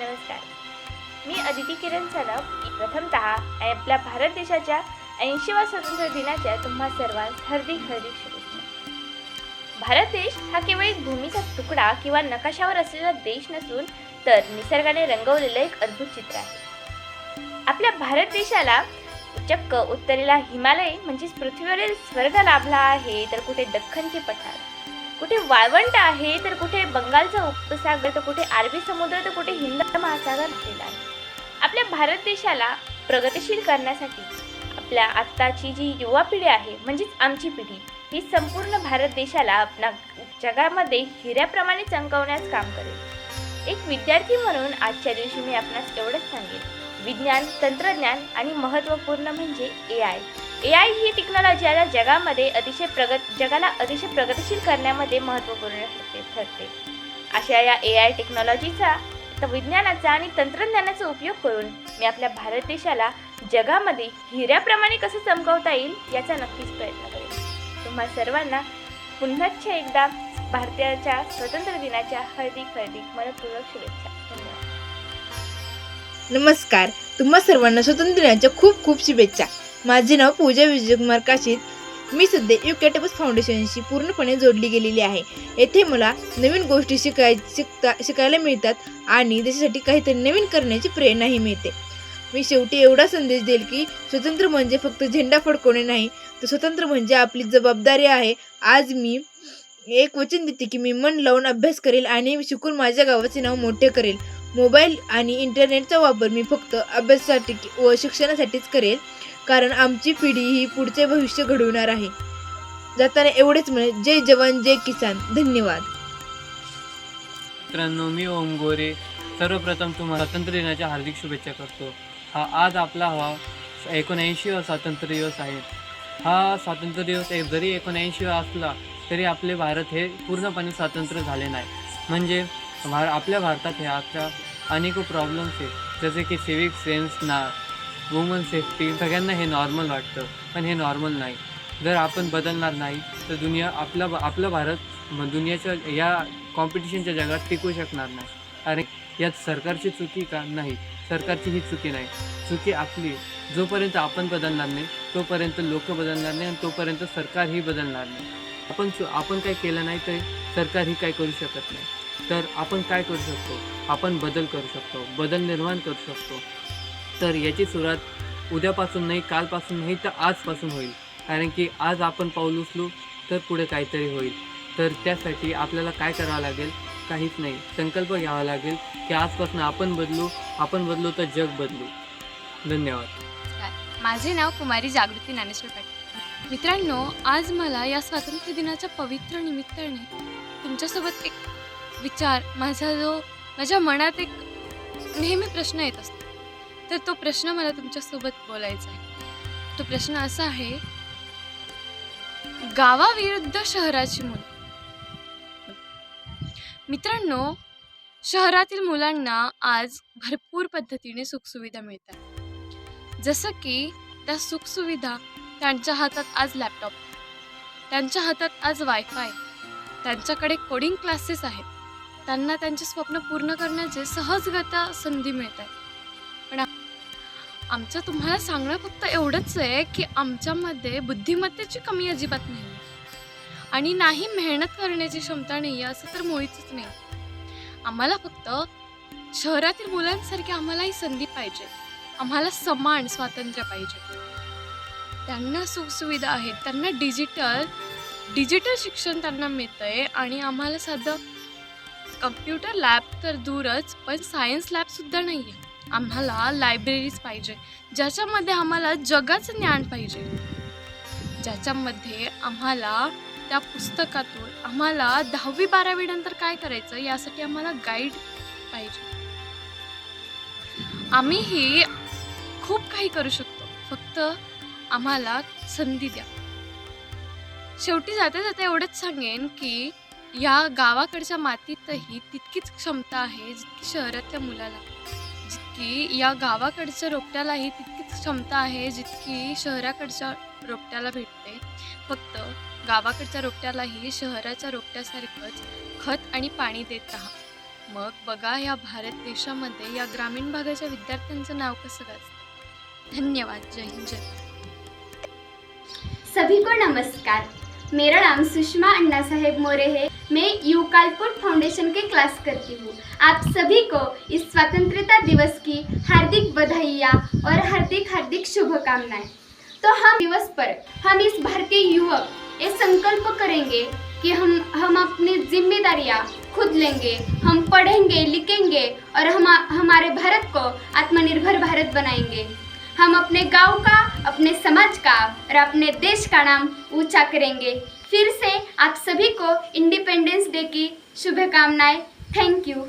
नमस्कार. मी अदिती किरण सनप. प्रथमतः आपल्या भारत देशाच्या 80व्या स्वातंत्र्य दिनाच्या तुम्हा सर्वांस हार्दिक शुभेच्छा. भारत देश हा केवळ एक भूमीचा तुकडा किंवा नकाशावर असलेला देश नसून तर निसर्गाने रंगवलेलं एक अद्भुत चित्र आहे. आपल्या भारत देशाला चक्क उत्तरेला हिमालय म्हणजेच पृथ्वीवरील स्वर्ग लाभला आहे, तर कुठे दख्खनचे पठार, कुठे वाळवंट आहे, तर कुठे बंगालचा उपसागर, तर कुठे अरबी समुद्र, तर कुठे हिंद महासागर असलेला आहे. आपल्या भारत देशाला प्रगतिशील करण्यासाठी आपल्या आत्ताची जी युवा पिढी आहे म्हणजेच आमची पिढी ही संपूर्ण भारत देशाला जगामध्ये हिऱ्याप्रमाणे चमकवण्यास काम करेल. एक विद्यार्थी म्हणून आजच्या दिवशी मी आपणास एवढंच सांगेन, विज्ञान, तंत्रज्ञान आणि महत्त्वपूर्ण म्हणजे AI ही टेक्नॉलॉजी आता जगाला अतिशय प्रगतिशील करण्यामध्ये महत्त्वपूर्ण ठरते. अशा या AI टेक्नॉलॉजीचा, विज्ञानाचा आणि तंत्रज्ञानाचा उपयोग करून मी आपल्या भारत देशाला जगामध्ये हिऱ्याप्रमाणे कसं चमकवता येईल याचा नक्कीच प्रयत्न करेन. तुम्हा सर्वांना पुन्हा एकदा भारताच्या स्वातंत्र्य दिनाच्या हार्दिक मनपूर्वक शुभेच्छा. धन्यवाद. नमस्कार. तुम्हा सर्वांना स्वातंत्र्य दिनाच्या खूप खूप शुभेच्छा. माझे नाव पूजा विजयकुमार काशीत. मी सध्या युकॅटबस फाउंडेशनशी पूर्णपणे जोडली गेलेली आहे. येथे मला नवीन गोष्टी शिकायला मिळतात आणि देशासाठी काहीतरी नवीन करण्याची प्रेरणाही मिळते. मी शेवटी एवढा संदेश देईल की स्वतंत्र म्हणजे फक्त झेंडा फडकवणे नाही, तर स्वतंत्र म्हणजे आपली जबाबदारी आहे. आज मी एक वचन देते की मी मन लावून अभ्यास करेल आणि शिकून माझ्या गावाचे नाव मोठे करेल. मोबाईल आणि इंटरनेटचा वापर मी फक्त अभ्यासासाठी व शिक्षणासाठीच करेल, कारण आमची पिढी ही पुढचे भविष्य घडवणार आहे. जाताना एवढेच म्हणे, जय जवान जय किसान. धन्यवाद. मित्रांनो, मी ओम गोरे. सर्वप्रथम तुम्हाला स्वातंत्र्य दिनाच्या हार्दिक शुभेच्छा करतो. आज आपला 79वा स्वातंत्र्य दिवस आहे. हा स्वातंत्र्य दिवस जरी 79वा असला तरी आपले भारत हे पूर्णपणे स्वातंत्र्य झाले नाही. म्हणजे आपल्या भारतात हे आता अनेक प्रॉब्लेम्स आहेत, जसे की सिविक सेन्स वुमन सेफ्टी. सगळ्यांना हे नॉर्मल वाटतं, पण हे नॉर्मल नाही. जर आपण बदलणार नाही तर आपला भारत दुनियाच्या या कॉम्पिटिशनच्या जगात टिकू शकणार नाही. आणि यात सरकारची चुकी का नाही? सरकारची ही चुकी नाही. चुकी आपली. जोपर्यंत आपण बदलणार नाही तोपर्यंत लोक बदलणार नाही आणि तोपर्यंत सरकारही बदलणार नाही. आपण काय केलं नाही तरी सरकारही काय करू शकत नाही. तर आपण काय करू शकतो? आपण बदल करू शकतो, बदल निर्माण करू शकतो. तर याची सुरुवात उद्यापासून नाही, कालपासून नाही, तर आजपासून होईल. कारण की आज आपण पाऊल उचलू तर पुढे काहीतरी होईल. तर त्यासाठी आपल्याला काय करावं लागेल? काहीच नाही, संकल्प घ्यावा लागेल की आजपासून आपण बदलू तर जग बदलू. धन्यवाद. माझे नाव कुमारी जागृती ज्ञानेश्वर पाटील. मित्रांनो, आज मला या स्वातंत्र्य दिनाच्या पवित्र निमित्ताने तुमच्यासोबत एक विचार, माझ्या मनात एक नेहमी प्रश्न येत असतो, तर तो प्रश्न मला तुमच्यासोबत बोलायचा आहे. तो प्रश्न असा आहे, गावाविरुद्ध शहराची मुलं. मित्रांनो, शहरातील मुलांना आज भरपूर पद्धतीने सुखसुविधा मिळतात. जसं की त्या सुखसुविधा, त्यांच्या हातात आज लॅपटॉप, त्यांच्या हातात आज वायफाय, त्यांच्याकडे कोडिंग क्लासेस आहेत, त्यांना त्यांचे स्वप्न पूर्ण करण्याचे सहजगत्या संधी मिळत आहेत. पण आमचं तुम्हाला सांगणं फक्त एवढंच आहे की आमच्यामध्ये बुद्धिमत्तेची कमी अजिबात नाही आणि नाही मेहनत करण्याची क्षमता नाही, असं तर मुळीच नाही. आम्हाला फक्त शहरातील मुलांसारखी आम्हालाही संधी पाहिजे. आम्हाला समान स्वातंत्र्य पाहिजे. त्यांना सुखसुविधा आहेत, त्यांना डिजिटल शिक्षण त्यांना मिळतं आहे आणि आम्हाला साधं कम्प्युटर लॅब तर दूरच, पण सायन्स लॅबसुद्धा नाही आहे. आम्हाला लायब्ररीज पाहिजे, ज्याच्यामध्ये आम्हाला जगाचं ज्ञान पाहिजे, ज्याच्यामध्ये आम्हाला त्या पुस्तकातून आम्हाला 10वी-12वी नंतर काय करायचं यासाठी आम्हाला गाईड पाहिजे. आम्हीही खूप काही करू शकतो, फक्त आम्हाला संधी द्या. शेवटी जाता जाता एवढंच सांगेन की या गावाकडच्या मातीतही तितकीच क्षमता आहे जितकी शहरातल्या मुलाला, जितकी या गावाकडच्या रोपट्यालाही तितकीच क्षमता आहे जितकी शहराकडच्या रोपट्याला भेटते. फक्त गावाकडच्या रोपट्यालाही शहराच्या रोपट्यासारखंच खत आणि पाणी देत राहा. मग बघा या भारत देशामध्ये या ग्रामीण भागाच्या विद्यार्थ्यांचं नाव कसं गाजतं. धन्यवाद. जय हिंद, जय भारत. सभी को नमस्कार. मेरा नाम सुषमा अन्ना साहेब मोरे है. मैं यूकालपुर फाउंडेशन के क्लास करती हूँ. आप सभी को इस स्वतंत्रता दिवस की हार्दिक बधाइयाँ और हार्दिक हार्दिक शुभकामनाएं. तो हम दिवस पर हम इस भारतीय युवक ये संकल्प करेंगे कि हम अपनी जिम्मेदारियाँ खुद लेंगे. हम पढ़ेंगे लिखेंगे और हमारे भारत को आत्मनिर्भर भारत बनाएंगे. हम अपने गांव का, अपने समाज का और अपने देश का नाम ऊंचा करेंगे. फिर से आप सभी को इंडिपेंडेंस डे की शुभकामनाएं. Thank you.